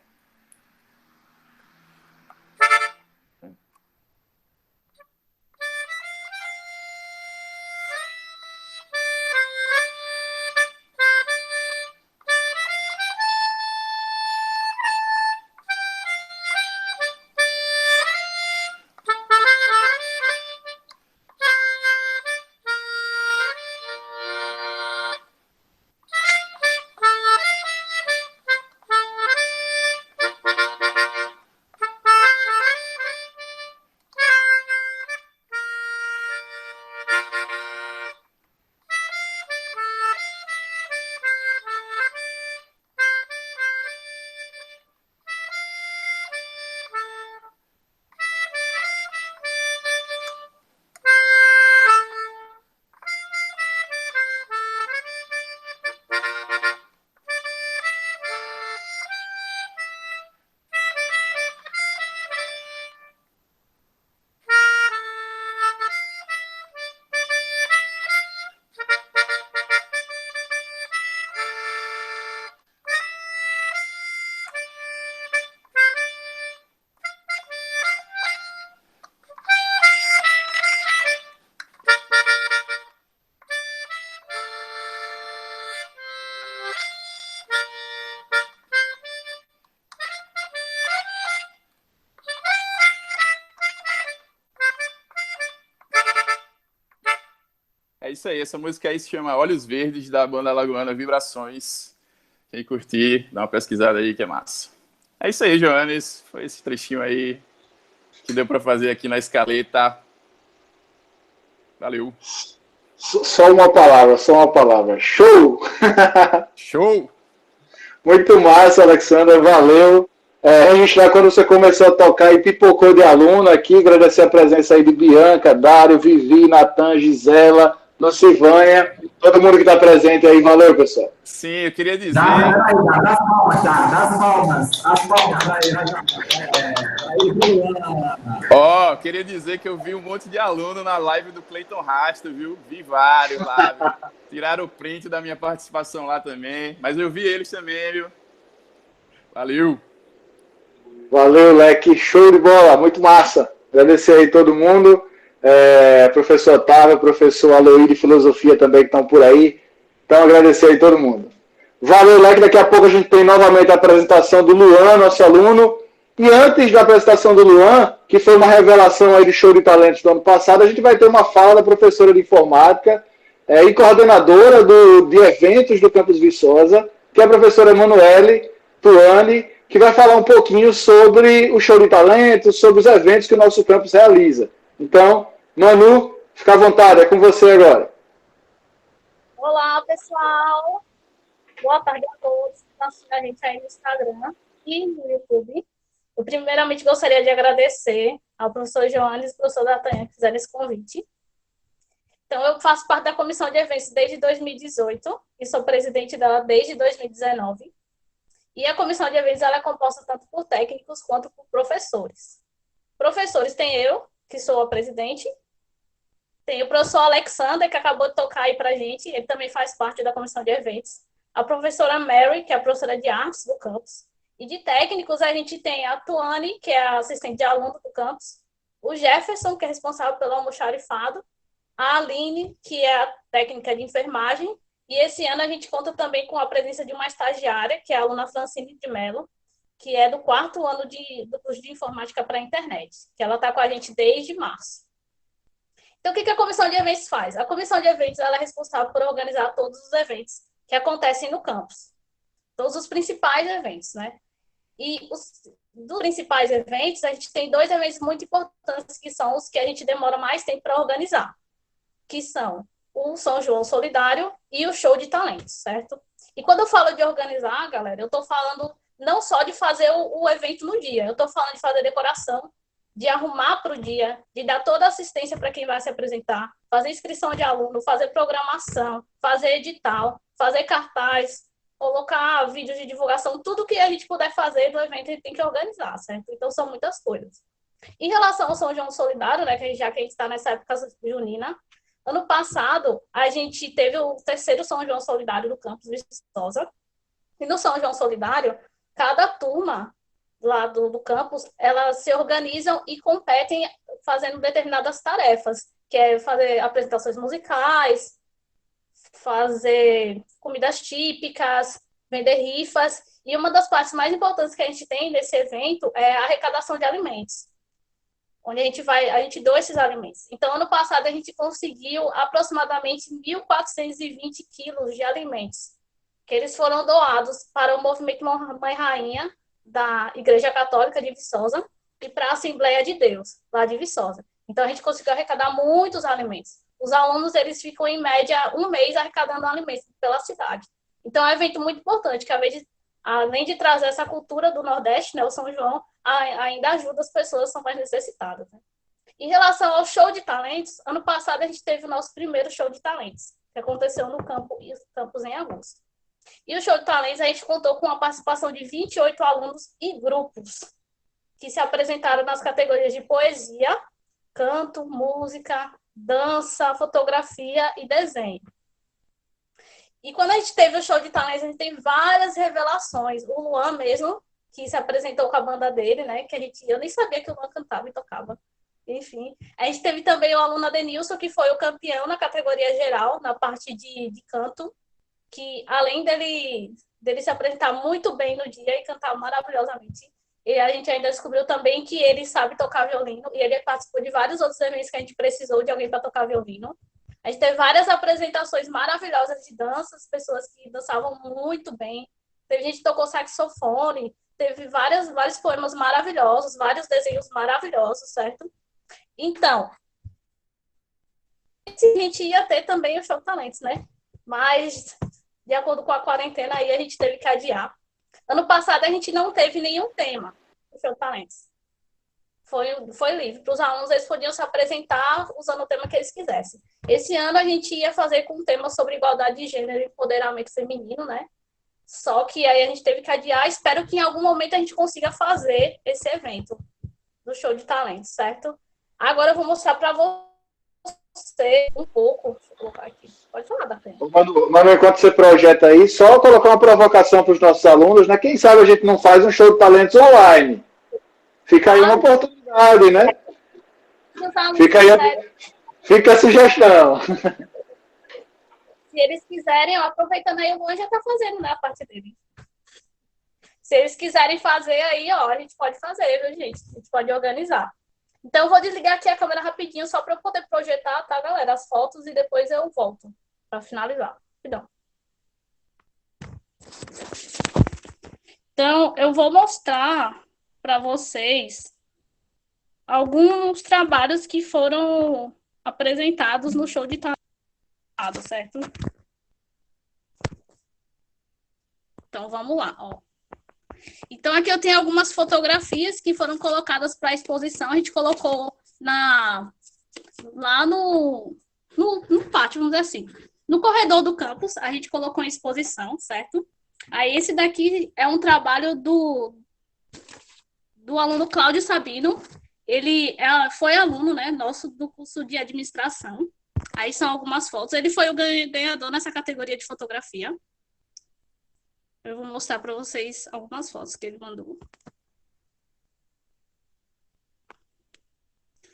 Speaker 4: É isso aí, essa música aí se chama Olhos Verdes, da banda alagoana Vibrações. Quem curtir, dá uma pesquisada aí que é massa. É isso aí, Joanes. Foi esse trechinho aí que deu para fazer aqui na escaleta. Valeu.
Speaker 1: Só uma palavra. Show!
Speaker 4: Show!
Speaker 1: Muito massa, Alexandra, valeu. Registrar quando você começou a tocar e pipocou de aluno aqui, agradecer a presença aí de Bianca, Dário, Vivi, Natan, Gisela, Lucivânia, todo mundo que está presente aí, valeu, pessoal.
Speaker 4: Sim, eu queria dizer...
Speaker 6: Dá as palmas, tá? Dá as palmas.
Speaker 4: Ó, queria dizer que eu vi um monte de aluno na live do Cleiton Rastro, viu? Vi vários lá, viu? Tiraram o print da minha participação lá também, mas eu vi eles também, viu? Valeu!
Speaker 1: Valeu, Leque, show de bola, muito massa. Agradecer aí todo mundo, professor Otávio, professor Aloí de Filosofia também que estão por aí. Então, agradecer aí todo mundo. Valeu, Leque, daqui a pouco a gente tem novamente a apresentação do Luan, nosso aluno. E antes da apresentação do Luan, que foi uma revelação aí de show de talentos do ano passado, a gente vai ter uma fala da professora de informática e coordenadora de eventos do Campus Viçosa, que é a professora Emanuele Tuani, que vai falar um pouquinho sobre o show de talentos, sobre os eventos que o nosso campus realiza. Então, Manu, fica à vontade, é com você agora.
Speaker 8: Olá, pessoal. Boa tarde a todos que estão assistindo a gente aí no Instagram e no YouTube. Eu, primeiramente, gostaria de agradecer ao professor Joanes e ao professor Datanha que fizeram esse convite. Então, eu faço parte da comissão de eventos desde 2018 e sou presidente dela desde 2019. E a comissão de eventos ela é composta tanto por técnicos quanto por professores. Professores tem eu, que sou a presidente, tem o professor Alexander, que acabou de tocar aí para a gente, ele também faz parte da comissão de eventos, a professora Mary, que é a professora de artes do campus, e de técnicos a gente tem a Tuane, que é a assistente de aluno do campus, o Jefferson, que é responsável pelo almoxarifado, a Aline, que é a técnica de enfermagem, e esse ano a gente conta também com a presença de uma estagiária, que é a aluna Francine de Mello, que é do 4º ano do curso de informática para a internet, que ela está com a gente desde março. Então, o que a comissão de eventos faz? A comissão de eventos ela é responsável por organizar todos os eventos que acontecem no campus. Todos os principais eventos, né? E dos principais eventos, a gente tem 2 eventos muito importantes, que são os que a gente demora mais tempo para organizar, que são o São João Solidário e o Show de Talentos, certo? E quando eu falo de organizar, galera, eu estou falando não só de fazer o evento no dia, eu estou falando de fazer decoração, de arrumar para o dia, de dar toda a assistência para quem vai se apresentar, fazer inscrição de aluno, fazer programação, fazer edital, fazer cartaz, colocar vídeos de divulgação, tudo que a gente puder fazer do evento a gente tem que organizar, certo? Então são muitas coisas. Em relação ao São João Solidário, né, já que a gente está nessa época junina, ano passado a gente teve o 3º São João Solidário do campus Viçosa, e no São João Solidário, cada turma lá do campus, elas se organizam e competem fazendo determinadas tarefas, que é fazer apresentações musicais, fazer comidas típicas, vender rifas, e uma das partes mais importantes que a gente tem nesse evento é a arrecadação de alimentos, onde a gente doa esses alimentos. Então, ano passado, a gente conseguiu aproximadamente 1.420 quilos de alimentos, que eles foram doados para o Movimento Mãe Rainha da Igreja Católica de Viçosa e para a Assembleia de Deus, lá de Viçosa. Então, a gente conseguiu arrecadar muitos alimentos. Os alunos, eles ficam, em média, 1 mês arrecadando alimentos pela cidade. Então, é um evento muito importante, que, além de trazer essa cultura do Nordeste, né, o São João, ainda ajuda as pessoas que são mais necessitadas. Né? Em relação ao show de talentos, ano passado a gente teve o nosso primeiro show de talentos, que aconteceu no campus em agosto. E o show de talentos a gente contou com a participação de 28 alunos e grupos que se apresentaram nas categorias de poesia, canto, música, dança, fotografia e desenho. E quando a gente teve o show de talentos, a gente tem várias revelações. O Luan mesmo, que se apresentou com a banda dele, né? Eu nem sabia que o Luan cantava e tocava. Enfim. A gente teve também o aluno Adenilson, que foi o campeão na categoria geral, na parte de canto, que além dele se apresentar muito bem no dia e cantar maravilhosamente, e a gente ainda descobriu também que ele sabe tocar violino, e ele participou de vários outros eventos que a gente precisou de alguém para tocar violino. A gente teve várias apresentações maravilhosas de danças, pessoas que dançavam muito bem. Teve gente que tocou saxofone, teve vários poemas maravilhosos, vários desenhos maravilhosos, certo? Então, a gente ia ter também o Show Talentos, né? Mas, de acordo com a quarentena, aí a gente teve que adiar. Ano passado, a gente não teve nenhum tema do Show Talentos. Foi livre. Para os alunos, eles podiam se apresentar usando o tema que eles quisessem. Esse ano, a gente ia fazer com um tema sobre igualdade de gênero e empoderamento feminino, né? Só que aí a gente teve que adiar. Espero que em algum momento a gente consiga fazer esse evento do Show de Talentos, certo? Agora eu vou mostrar para você um pouco. Deixa eu colocar aqui. Pode falar, Dafne.
Speaker 1: Mano, enquanto você projeta aí, só colocar uma provocação para os nossos alunos, né? Quem sabe a gente não faz um Show de Talentos online. Fica aí uma oportunidade, né? Fica a sugestão.
Speaker 8: Se eles quiserem, aproveitando aí, o Luan já está fazendo, né, a parte dele. Se eles quiserem fazer aí, ó, a gente pode fazer, viu, gente? A gente pode organizar. Então, eu vou desligar aqui a câmera rapidinho, só para eu poder projetar, tá, galera? As fotos e depois eu volto para finalizar. Rapidão. Então, eu vou mostrar para vocês alguns trabalhos que foram apresentados no Show de Talentos, certo? Então, vamos lá, ó. Então, aqui eu tenho algumas fotografias que foram colocadas para exposição. A gente colocou lá no pátio, vamos dizer assim. No corredor do campus, a gente colocou em exposição, certo? Aí, esse daqui é um trabalho do aluno Cláudio Sabino. Ele foi aluno, né, nosso do curso de administração. Aí são algumas fotos. Ele foi o ganhador nessa categoria de fotografia. Eu vou mostrar para vocês algumas fotos que ele mandou.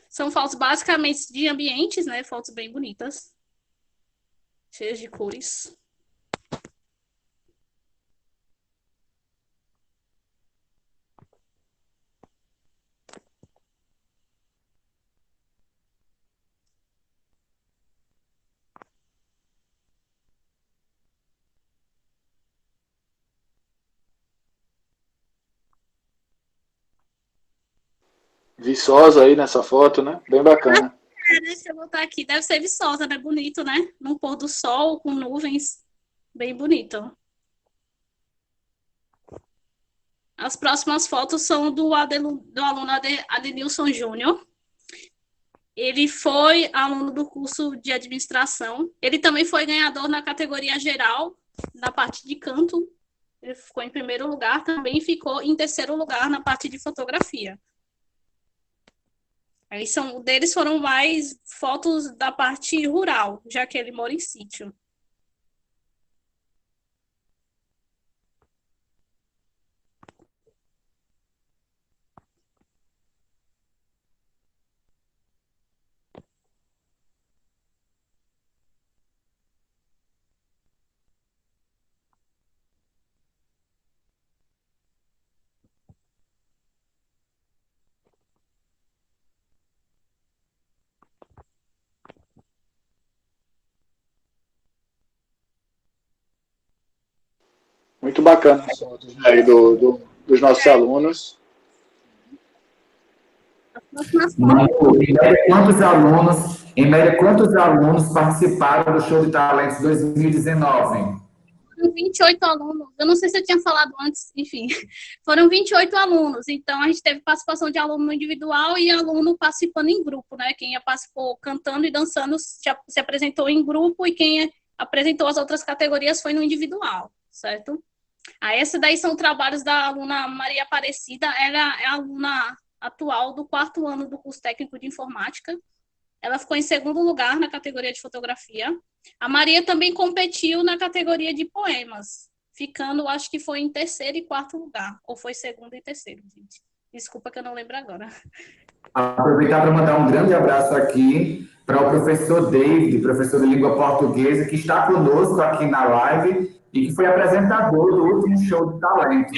Speaker 8: São fotos basicamente de ambientes, né? Fotos bem bonitas. Cheias de cores.
Speaker 1: Viçosa aí nessa foto, né? Bem bacana.
Speaker 8: Deixa eu botar aqui. Deve ser Viçosa, né? Bonito, né? Num pôr do sol, com nuvens. Bem bonito. As próximas fotos são do aluno Adenilson Júnior. Ele foi aluno do curso de administração. Ele também foi ganhador na categoria geral, na parte de canto. Ele ficou em primeiro lugar, também ficou em terceiro lugar na parte de fotografia. Aí deles foram mais fotos da parte rural, já que ele mora em sítio.
Speaker 1: Muito bacana as fotos aí dos nossos alunos.
Speaker 6: Em média, quantos alunos participaram do Show de Talentos 2019?
Speaker 8: Foram 28 alunos. Eu não sei se eu tinha falado antes, enfim. Foram 28 alunos. Então, a gente teve participação de aluno individual e aluno participando em grupo, né? Quem participou cantando e dançando se apresentou em grupo e quem apresentou as outras categorias foi no individual, certo? Aí, esse daí são trabalhos da aluna Maria Aparecida. Ela é a aluna atual do 4º ano do curso técnico de informática. Ela ficou em segundo lugar na categoria de fotografia. A Maria também competiu na categoria de poemas, ficando, acho que foi em terceiro e quarto lugar, ou foi segundo e terceiro, gente. Desculpa que eu não lembro agora.
Speaker 6: Aproveitar para mandar um grande abraço aqui para o professor David, professor de língua portuguesa, que está conosco aqui na live e que foi apresentador do último Show de Talentos.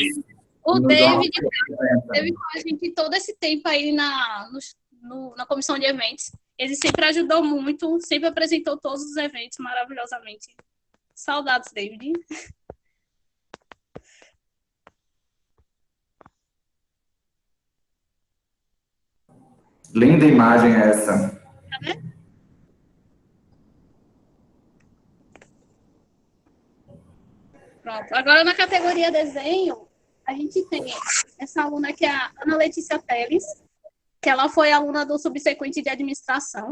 Speaker 8: O David esteve com a gente todo esse tempo aí na comissão de eventos. Ele sempre ajudou muito, sempre apresentou todos os eventos maravilhosamente. Saudades, David.
Speaker 6: Linda imagem essa.
Speaker 8: Tá vendo? Pronto. Agora, na categoria desenho, a gente tem essa aluna que é a Ana Letícia Teles, que ela foi aluna do subsequente de administração.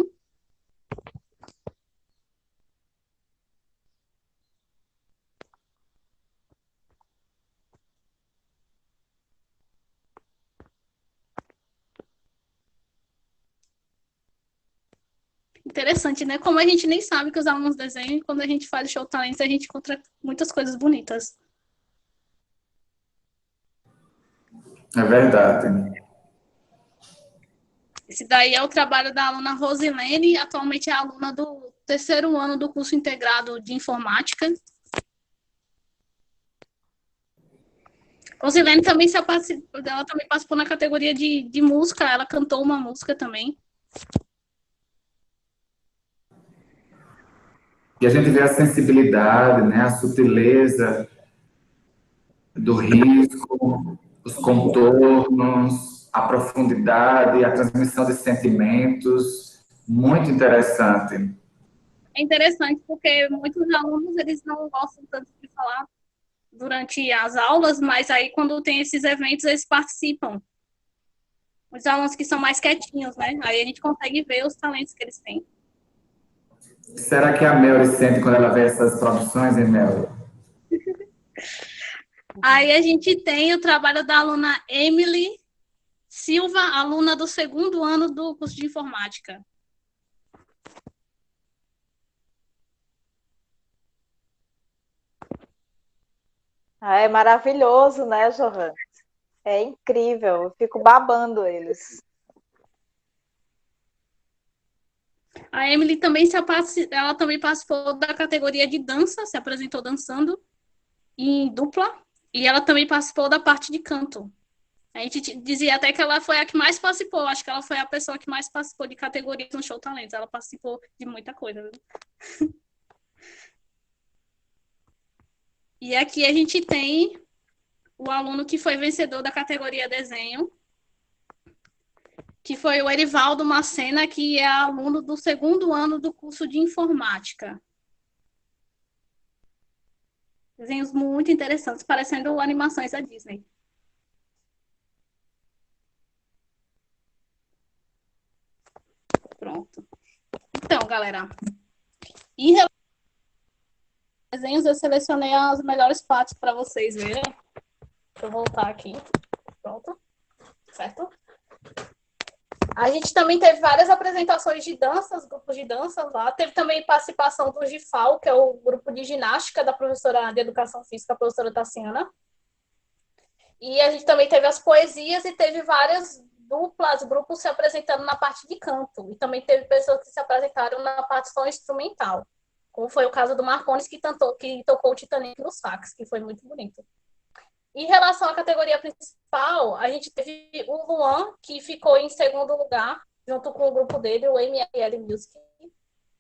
Speaker 8: Interessante, né? Como a gente nem sabe que os alunos desenham, e quando a gente faz o show talentos, a gente encontra muitas coisas bonitas.
Speaker 6: É verdade.
Speaker 8: Esse daí é o trabalho da aluna Rosilene, atualmente é aluna do 3º ano do curso integrado de informática. Rosilene também, ela também participou na categoria de música, ela cantou uma música também.
Speaker 6: E a gente vê a sensibilidade, né, a sutileza do risco, os contornos, a profundidade, a transmissão de sentimentos, muito interessante.
Speaker 8: É interessante porque muitos alunos eles não gostam tanto de falar durante as aulas, mas aí quando tem esses eventos eles participam. Os alunos que são mais quietinhos, né? Aí a gente consegue ver os talentos que eles têm.
Speaker 6: Será que a Melly sente quando ela vê essas produções, hein, Melly?
Speaker 8: Aí a gente tem o trabalho da aluna Emily Silva, aluna do 2º ano do curso de informática.
Speaker 7: Ah, é maravilhoso, né, Johan? É incrível, eu fico babando eles.
Speaker 8: A Emily também ela também participou da categoria de dança, se apresentou dançando em dupla, e ela também participou da parte de canto. A gente dizia até que ela foi a que mais participou, acho que ela foi a pessoa que mais participou de categorias no Show Talentos, ela participou de muita coisa. Viu? E aqui a gente tem o aluno que foi vencedor da categoria desenho, que foi o Erivaldo Macena, que é aluno do 2º ano do curso de informática. Desenhos muito interessantes, parecendo animações da Disney. Pronto. Então, galera, em relação aos desenhos, eu selecionei as melhores partes para vocês verem. Deixa eu voltar aqui. Pronto. Certo? A gente também teve várias apresentações de danças, grupos de danças lá. Teve também participação do GIFAL, que é o grupo de ginástica da professora de Educação Física, a professora Tassiana. E a gente também teve as poesias e teve várias duplas, grupos se apresentando na parte de canto. E também teve pessoas que se apresentaram na parte só instrumental. Como foi o caso do Marcones, que tocou o Titanic no sax, que foi muito bonito. Em relação à categoria principal, a gente teve o Luan, que ficou em 2º lugar, junto com o grupo dele, o MRL Music,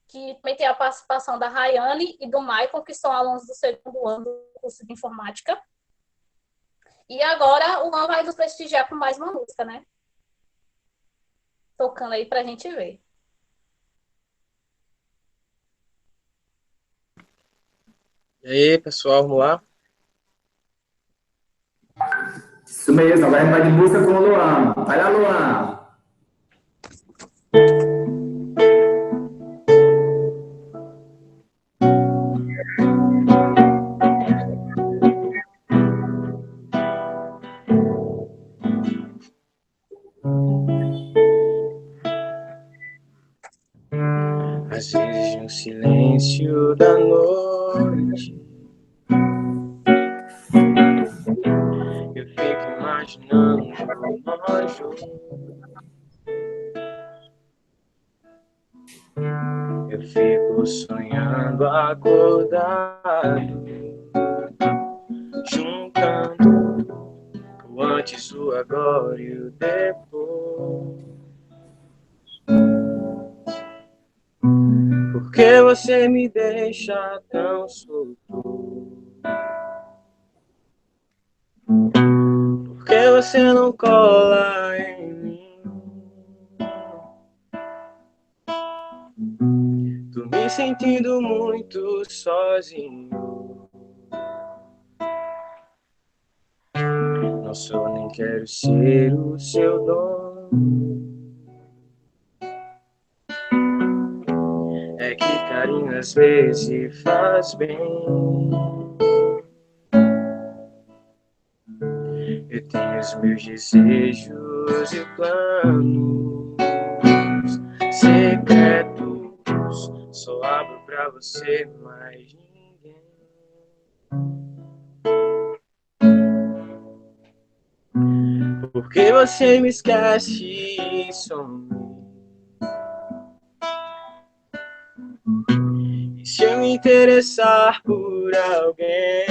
Speaker 8: que também tem a participação da Rayane e do Michael, que são alunos do 2º ano do curso de informática. E agora o Luan vai nos prestigiar com mais uma música, né? Tocando aí pra gente ver.
Speaker 9: E aí, pessoal, vamos lá?
Speaker 6: Isso mesmo, agora a gente vai de música com o Luan. Vai lá, Luan.
Speaker 9: Às vezes no silêncio da noite eu fico imaginando nós juntos. Eu fico sonhando acordado, juntando o antes, o agora e o depois. Por que você me deixa tão solto? Por que você não cola em mim? Tô me sentindo muito sozinho. Não sou nem quero ser o seu dono. É que carinho às vezes faz bem. Eu tenho os meus desejos e planos secretos. Só abro pra você, mais ninguém. Porque você me esquece e some. E se eu me interessar por alguém?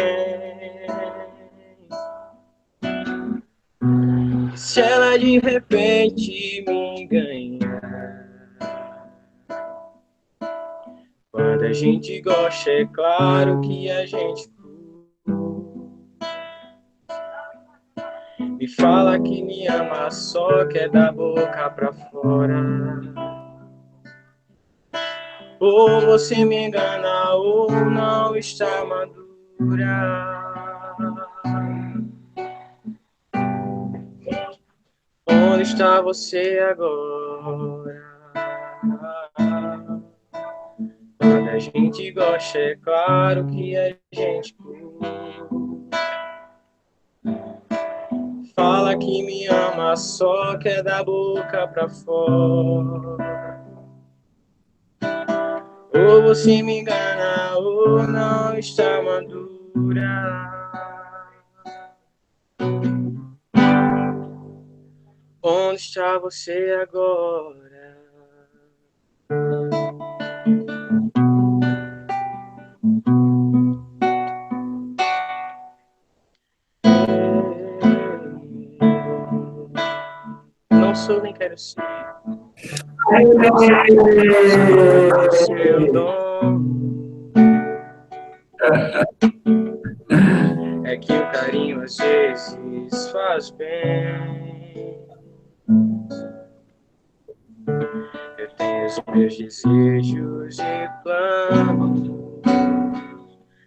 Speaker 9: E se ela de repente me ganhar? Quando a gente gosta, é claro que a gente me fala que me ama, só quer da boca pra fora. Ou você me engana ou não está madura. Onde está você agora? Quando a gente gosta, é claro que a gente fala que me ama, só quer da boca pra fora. Ou você me engana ou não está madura. Onde está você agora? Não sou nem quero ser seu dono. É que o carinho às vezes faz bem. Eu tenho os meus desejos e planos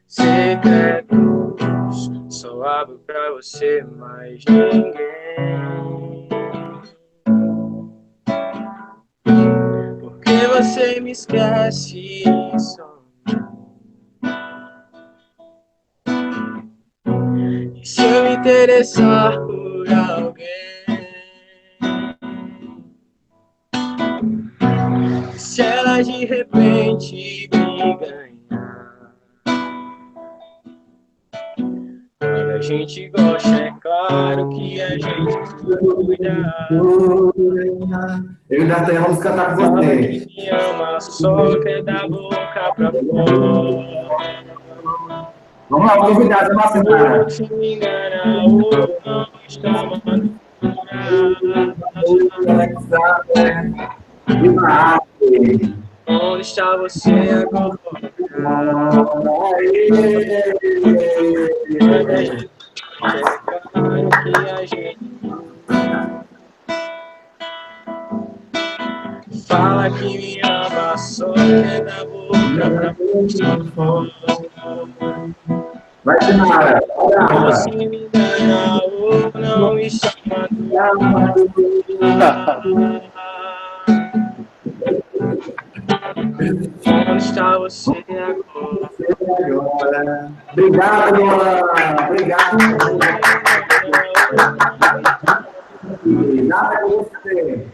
Speaker 9: secretos. Só abro pra você, mais ninguém. Porque você me esquece só. E se eu me interessar por alguém? Se ela de repente me ganhar? Quando a gente gosta, é claro que a gente cuida.
Speaker 6: Eu ainda vamos cantar com
Speaker 9: Fala
Speaker 6: você.
Speaker 9: que me ama, só quer da boca pra fora.
Speaker 6: Vamos lá, convidado, Marcelo.
Speaker 9: Se me engana ou não está madura. Onde está você agora? É claro que a gente fala que me ama, só quer da boca pra fora.
Speaker 6: Vai, Sinara.
Speaker 9: Você me engana ou não está madura. Onde está você agora?
Speaker 6: Obrigado, Luan. Obrigado. Nada com você.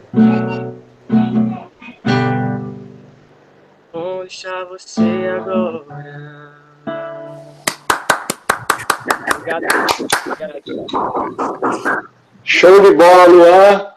Speaker 9: Onde está você agora? Obrigado.
Speaker 1: Show de bola, Luan.